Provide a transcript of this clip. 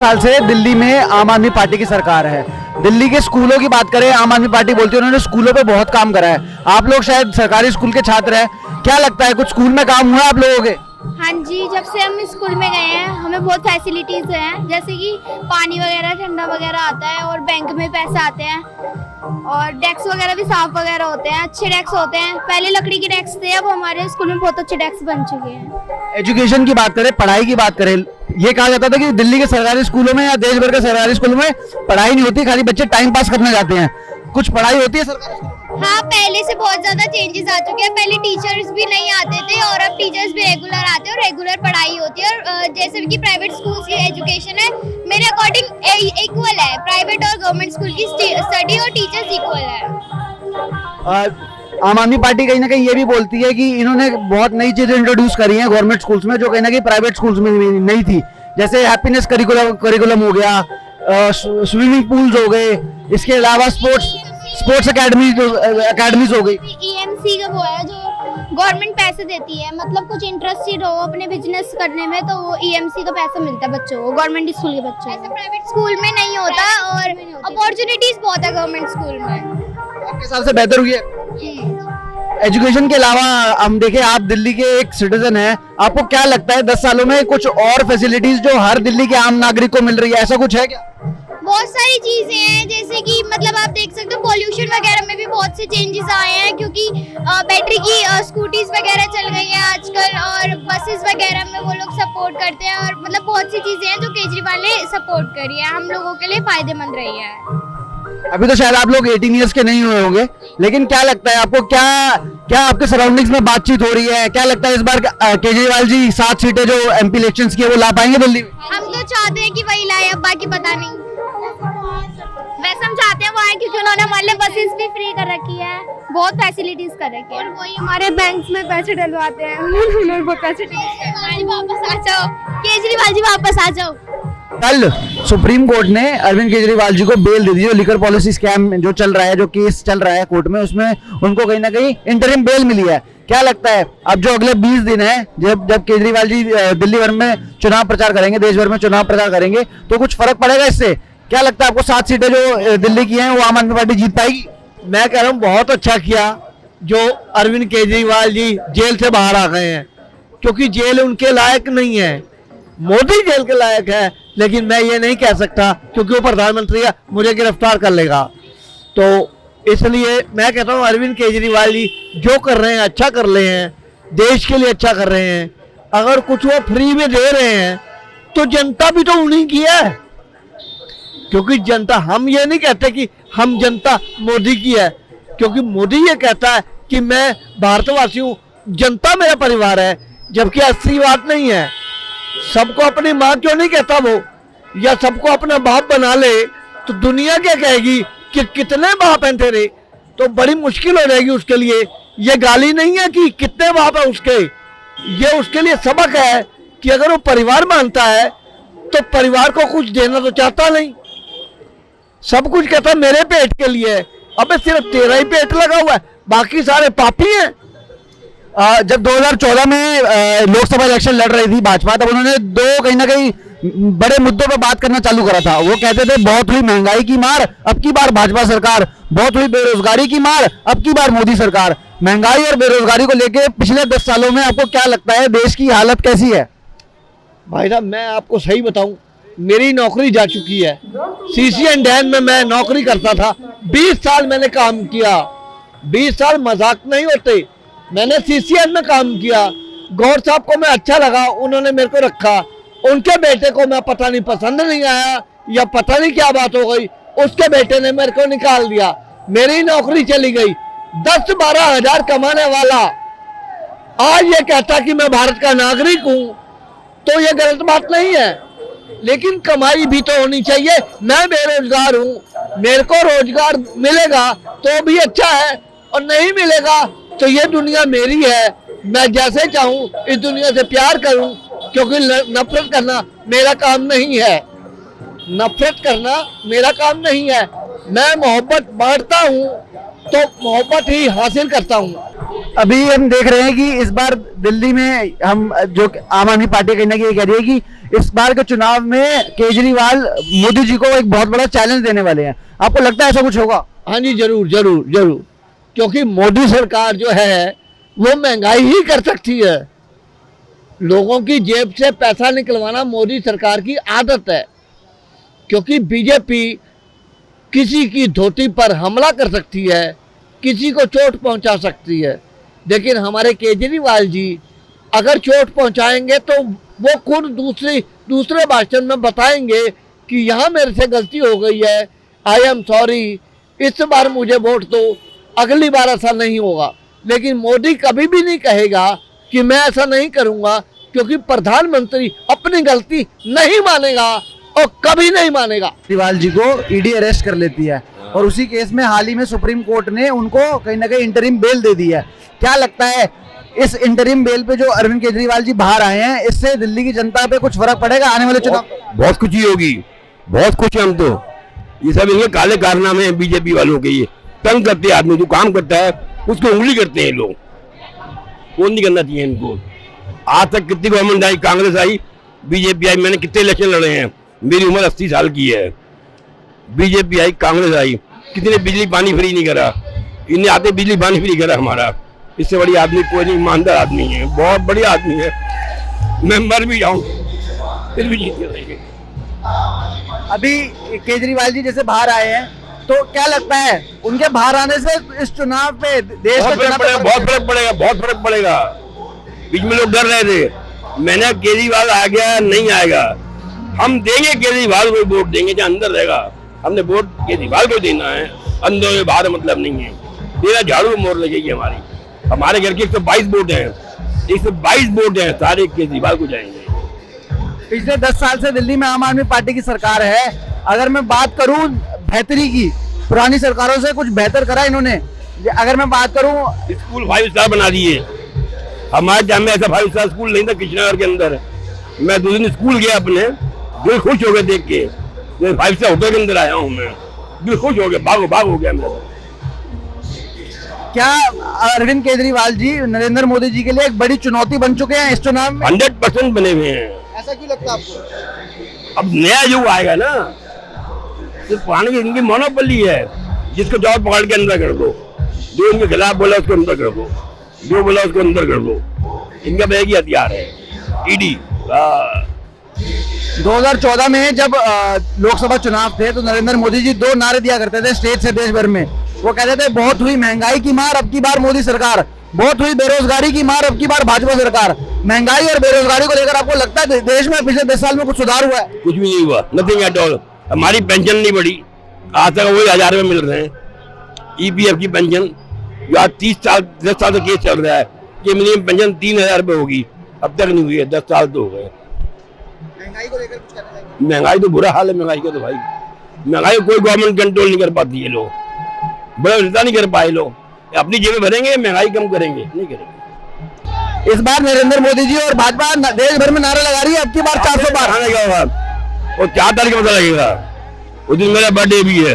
साल से दिल्ली में आम आदमी पार्टी की सरकार है। दिल्ली के स्कूलों की बात करें, आम आदमी पार्टी बोलती है उन्होंने स्कूलों पे बहुत काम करा है। आप लोग शायद सरकारी स्कूल के छात्र हैं, क्या लगता है कुछ स्कूल में काम हुआ आप लोगों के? हाँ जी, जब से हम स्कूल में गए हैं हमें बहुत फैसिलिटीज़ हैं, जैसे कि पानी वगैरह ठंडा वगैरह आता है और बैंक में पैसे आते हैं और डेस्क वगैरह भी साफ वगैरह होते हैं, अच्छे डेस्क होते हैं। पहले लकड़ी के डेस्क थे, अब हमारे स्कूल में बहुत अच्छे डेस्क बन चुके हैं। एजुकेशन की बात करें, पढ़ाई की बात करें, ये कहा जाता था कि दिल्ली के सरकारी स्कूलों में या देश भर के सरकारी स्कूलों में पढ़ाई नहीं होती, खाली बच्चे टाइम पास करने जाते हैं। कुछ पढ़ाई होती है सरकारी स्कूलों में? हाँ, पहले से बहुत ज़्यादा चेंजेस आ चुके हैं। पहले टीचर्स भी नहीं आते थे और अब टीचर्स भी रेगुलर आते हैं और रेगुलर पढ़ाई होती है। और जैसे कि प्राइवेट स्कूल की एजुकेशन है, मेरे अकॉर्डिंग इक्वल है। प्राइवेट और गवर्नमेंट स्कूल की स्टडी और टीचर्स इक्वल है। आम आदमी पार्टी कहीं ना कहीं ये भी बोलती है कि इन्होंने बहुत नई चीजें इंट्रोड्यूस करी हैं गवर्नमेंट स्कूल्स में, जो कहीं ना कहीं प्राइवेट स्कूल्स में नहीं थी। जैसे हैप्पीनेस करिकुलम हो गया, स्विमिंग पूल्स हो गए, इसके अलावा स्पोर्ट्स अकेडमीज हो गई। EMC का वो है जो गवर्नमेंट पैसे देती है, मतलब कुछ इंटरेस्टेड हो अपने बिजनेस करने में तो वो EMC का पैसा मिलता है बच्चों को, गवर्नमेंट स्कूल के बच्चों को। ऐसा प्राइवेट स्कूल में नहीं होता और अपॉर्चुनिटीज बहुत है गवर्नमेंट स्कूल में। आपके हिसाब से बेहतर हुई है? एजुकेशन के अलावा हम देखें, आप दिल्ली के एक सिटीजन हैं, आपको क्या लगता है 10 सालों में कुछ और फैसिलिटीज जो हर दिल्ली के आम नागरिक को मिल रही है, ऐसा कुछ है क्या? बहुत सारी चीजें हैं, जैसे कि मतलब आप देख सकते हो पॉल्यूशन वगैरह में भी बहुत से चेंजेस आए हैं, क्योंकि बैटरी की स्कूटीज वगैरह चल गई हैं आजकल और बसेस वगैरह में वो लोग सपोर्ट करते हैं। और मतलब बहुत सी चीजें हैं जो केजरीवाल ने सपोर्ट करी है, हम लोगों के लिए फायदेमंद रही है। अभी तो शायद आप लोग 18 ईयर्स के नहीं हुए होंगे, लेकिन क्या लगता है आपको, क्या आपके सराउंडिंग्स में बातचीत हो रही है? क्या लगता है इस बार केजरीवाल जी 7 सीटें जो MP इलेक्शंस की है वो ला पाएंगे दिल्ली में? हम तो चाहते हैं कि वही लाए, अब बाकी पता नहीं। वैसे हम चाहते हैं वो आए, क्योंकि उन्होंने हमारे लिए बसेस भी फ्री कर रखी है, बहुत फैसिलिटीज कर रखी है और वही हमारे बैंक में पैसे डलवाते हैं। उन्होंने बहुत पैसे वापस आ जाओ, केजरीवाल जी वापस आ जाओ। कल सुप्रीम कोर्ट ने अरविंद केजरीवाल जी को बेल दे दी। जो लिकर पॉलिसी स्कैम जो चल रहा है, जो केस चल रहा है कोर्ट में, उसमें उनको कहीं ना कहीं इंटरिम बेल मिली है। क्या लगता है अब जो अगले 20 दिन है, जब केजरीवाल जी दिल्ली भर में चुनाव प्रचार करेंगे, देश भर में चुनाव प्रचार करेंगे, तो कुछ फर्क पड़ेगा इससे? क्या लगता है आपको 7 सीटें जो दिल्ली की हैं वो आम आदमी पार्टी जीत पाएगी? मैं कह रहा हूँ बहुत अच्छा किया जो अरविंद केजरीवाल जी जेल से बाहर आ गए हैं, क्योंकि जेल उनके लायक नहीं है। मोदी जेल के लायक है, लेकिन मैं ये नहीं कह सकता क्योंकि वो प्रधानमंत्री है, मुझे गिरफ्तार कर लेगा। तो इसलिए मैं कहता हूँ अरविंद केजरीवाल जी जो कर रहे हैं अच्छा कर रहे हैं, देश के लिए अच्छा कर रहे हैं। अगर कुछ वो फ्री में दे रहे हैं तो जनता भी तो उन्हीं की है, क्योंकि जनता, हम ये नहीं कहते कि हम जनता मोदी की है, क्योंकि मोदी ये कहता है कि मैं भारतवासी हूँ, जनता मेरा परिवार है, जबकि असली बात नहीं है। सबको अपनी माँ क्यों नहीं कहता वो, या सबको अपना बाप बना ले तो दुनिया क्या कहेगी कि कितने बाप हैं तेरे, तो बड़ी मुश्किल हो जाएगी उसके लिए। ये गाली नहीं है कि कितने बाप है उसके, ये उसके लिए सबक है कि अगर वो परिवार मानता है तो परिवार को कुछ देना तो चाहता नहीं, सब कुछ कहता है मेरे पेट के लिए। अबे सिर्फ तेरा ही पेट लगा हुआ है, बाकी सारे पापी हैं। जब 2014 में लोकसभा इलेक्शन लड़ रही थी भाजपा, तब उन्होंने दो कहीं ना कहीं बड़े मुद्दों पर बात करना चालू करा था। वो कहते थे बहुत हुई महंगाई की मार, अब की बार भाजपा सरकार, बहुत हुई बेरोजगारी की मार, अब की बार मोदी सरकार। महंगाई और बेरोजगारी को लेकर पिछले 10 सालों में आपको क्या लगता है देश की हालत कैसी है? भाई साहब मैं आपको सही बताऊं, मेरी नौकरी जा चुकी है। CCN डैन में मैं नौकरी करता था, 20 साल मैंने काम किया। 20 साल मजाक नहीं होते। मैंने CCN में काम किया, गौर साहब को मैं अच्छा लगा, उन्होंने मेरे को रखा। उनके बेटे को मैं पता नहीं पसंद नहीं आया या पता नहीं क्या बात हो गई, उसके बेटे ने मेरे को निकाल दिया, मेरी नौकरी चली गई। 10-12 हजार कमाने वाला आज ये कहता कि मैं भारत का नागरिक हूँ, तो ये गलत बात नहीं है, लेकिन कमाई भी तो होनी चाहिए। मैं बेरोजगार हूँ, मेरे को रोजगार मिलेगा तो भी अच्छा है, और नहीं मिलेगा तो ये दुनिया मेरी है, मैं जैसे चाहूँ इस दुनिया से प्यार करूँ, क्योंकि नफरत करना मेरा काम नहीं है। नफरत करना मेरा काम नहीं है। मैं मोहब्बत बांटता हूँ तो मोहब्बत ही हासिल करता हूँ। अभी हम देख रहे हैं कि इस बार दिल्ली में हम जो आम आदमी पार्टी कहीं ना कहीं कह रही है कि इस बार के चुनाव में केजरीवाल मोदी जी को एक बहुत बड़ा चैलेंज देने वाले हैं। आपको लगता है ऐसा कुछ होगा? हाँ जी, जरूर जरूर जरूर, क्योंकि मोदी सरकार जो है वो महंगाई ही कर सकती है। लोगों की जेब से पैसा निकलवाना मोदी सरकार की आदत है, क्योंकि बीजेपी किसी की धोती पर हमला कर सकती है, किसी को चोट पहुंचा सकती है, लेकिन हमारे केजरीवाल जी अगर चोट पहुंचाएंगे तो वो खुद दूसरे भाषण में बताएंगे कि यहाँ मेरे से गलती हो गई है, आई एम सॉरी, इस बार मुझे वोट दो, अगली बार ऐसा नहीं होगा। लेकिन मोदी कभी भी नहीं कहेगा कि मैं ऐसा नहीं करूँगा, क्योंकि प्रधानमंत्री अपनी गलती नहीं मानेगा और कभी नहीं मानेगा। केजरीवाल जी को ईडी अरेस्ट कर लेती है और उसी केस में हाल ही में सुप्रीम कोर्ट ने उनको कहीं ना कहीं इंटरिम बेल दे दी है। क्या लगता है इस इंटरिम बेल पे जो अरविंद केजरीवाल जी बाहर आए हैं, इससे दिल्ली की जनता पे कुछ फर्क पड़ेगा आने वाले चुनाव? बहुत खुशी होगी, बहुत खुश हैं हम तो। ये सब इनके काले कारनामे हैं बीजेपी वालों के। ये तंग करते हैं, आदमी जो काम करता है उसको उंगली करते हैं लोग। कौन नहीं करना चाहिए इनको। आज तक कितनी गवर्नमेंट आई, कांग्रेस आई, बीजेपी आई, मैंने कितने इलेक्शन लड़े हैं, मेरी उम्र 80 साल की है। बीजेपी आई, कांग्रेस आई, कितने बिजली पानी फ्री नहीं करा, इन्हें आते बिजली पानी फ्री करा हमारा। इससे बड़ी आदमी कोई नहीं, ईमानदार आदमी है, बहुत बढ़िया आदमी है। मैं मर भी जाऊं फिर भी जीत रहेंगे। अभी केजरीवाल जी जैसे बाहर आए हैं, तो क्या लगता है उनके बाहर आने से इस चुनाव पे देश बहुत फर्क पड़ेगा, बहुत फर्क पड़ेगा, बहुत फर्क पड़ेगा। बीच में लोग डर रहे थे, मैंने केजरीवाल आ गया नहीं आएगा, हम देंगे केजरीवाल को वोट देंगे, जहाँ अंदर रहेगा हमने वोट केजरीवाल को देना है, अंदर में बाहर मतलब नहीं है। तेरा झाड़ू मोर लगेगी हमारे घर के 122 वोट हैं, 122 वोट हैं, सारे केजरीवाल को जाएंगे। पिछले 10 साल से दिल्ली में आम आदमी पार्टी की सरकार है। अगर मैं बात करूं बेहतरी की, पुरानी सरकारों से कुछ बेहतर करा इन्होंने। अगर मैं बात करूं, स्कूल 5 स्टार बना दिए। हमारे टाइम में ऐसा 5 स्टार स्कूल नहीं था कृष्णनगर के अंदर। मैं 2 दिन स्कूल गया अपने, दिल खुश हो गया देख के। 5 स्टार होटल के अंदर आया हूँ मैं, दिल खुश हो गया, भाग हो गया मेरा। क्या अरविंद केजरीवाल जी नरेंद्र मोदी जी के लिए एक बड़ी चुनौती बन चुके हैं इस चुनाव में? 100% बने हुए हैं। ऐसा क्यों लगता है आपको? अब नया युग आएगा ना, तो पुराने की इनकी मोनोपोली है, जिसको जाओ पकड़ के अंदर कर दो, जो इनके खिलाफ बोला उसको अंदर कर दो, जो बोला उसको अंदर कर दो। इनका बैग ही हथियार है, ईडी। 2014 में जब लोकसभा चुनाव थे तो नरेंद्र मोदी जी 2 नारे दिया करते थे स्टेज से देश भर में। वो कहते थे बहुत हुई महंगाई की मार, अब की बार मोदी सरकार, बहुत हुई बेरोजगारी की मार, अब की बार भाजपा सरकार। महंगाई और बेरोजगारी को लेकर आपको लगता है देश में पिछले 10 साल में कुछ सुधार हुआ है? कुछ भी नहीं हुआ, नथिंग एट ऑल। हमारी पेंशन नहीं बढ़ी, आज तक वही 1000 रुपये मिल रहे हैं। ईपीएफ की पेंशन जो आज 10 साल से केस चल रहा है कि मिनिमम पेंशन 3000 रुपये होगी, अब तक नहीं हुई है। 10 साल तो हो गए। महंगाई को लेकर कुछ कहना चाहिए? महंगाई तो बुरा हाल है महंगाई का। तो भाई महंगाई को कोई गवर्नमेंट कंट्रोल नहीं कर पाती है, लोग बड़ा नेता नहीं कर पाए। लोग अपनी जेबें भरेंगे, महंगाई कम करेंगे, नहीं करेंगे। इस बार नरेंद्र मोदी जी और भाजपा देश भर में नारा लगा रही है, अब की बार 400 पार। और 4 तारीख को पता लगेगा, उस दिन मेरा बर्थडे भी है।